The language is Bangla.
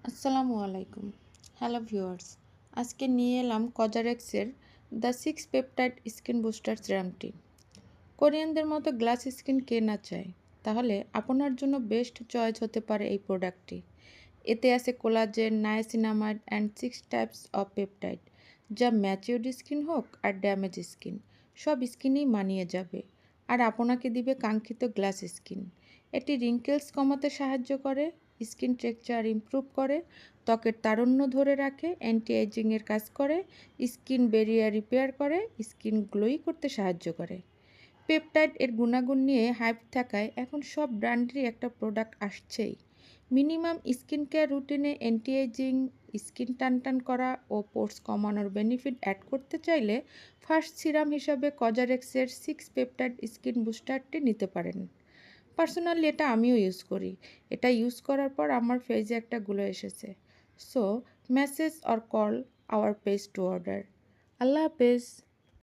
আসসালামু আলাইকুম। Hello viewers. আজকে নিয়ে এলাম কজারেক্সের দ্য 6 পেপটাইড স্কিন বুস্টার সিরামটি। কোরিয়ানদের মতো গ্লাস স্কিন কে না চায়? তাহলে আপনার জন্য বেস্ট চয়েস হতে পারে এই প্রোডাক্টটি। এতে আছে collagen, niacinamide and 6 types of peptide, যা ম্যাচিওর্ড স্কিন হোক আর ড্যামেজ স্কিন, সব স্কিনেই মানিয়ে যাবে। আর আপনাকে দিবে কাঙ্ক্ষিত গ্লাস স্কিন। এটি রিঙ্কেলস কমাতে সাহায্য করে, স্কিন টেক্সচার ইমপ্রুভ করে, ত্বকের তারুণ্য ধরে রাখে, অ্যান্টি এজিংয়ের কাজ করে, স্কিন ব্যারিয়ার রিপেয়ার করে, স্কিন গ্লোই করতে সাহায্য করে। পেপটাইড এর গুণাগুণ নিয়ে হাইপ থাকায় এখন সব ব্র্যান্ডেরই একটা প্রোডাক্ট আসছেই। মিনিমাম স্কিন কেয়ার রুটিনে অ্যান্টি এজিং, স্কিন টানটান করা ও পোর্স কমানোর বেনিফিট অ্যাড করতে চাইলে ফার্স্ট সিরাম হিসাবে কজারেক্সের 6 পেপটাইড স্কিন বুস্টারটি নিতে পারেন। পার্সোনালি এটা আমিও ইউজ করি। এটা ইউজ করার পর আমার ফেজে একটা গ্লো এসেছে। So message or call our page to order. আল্লাহ হাফেজ।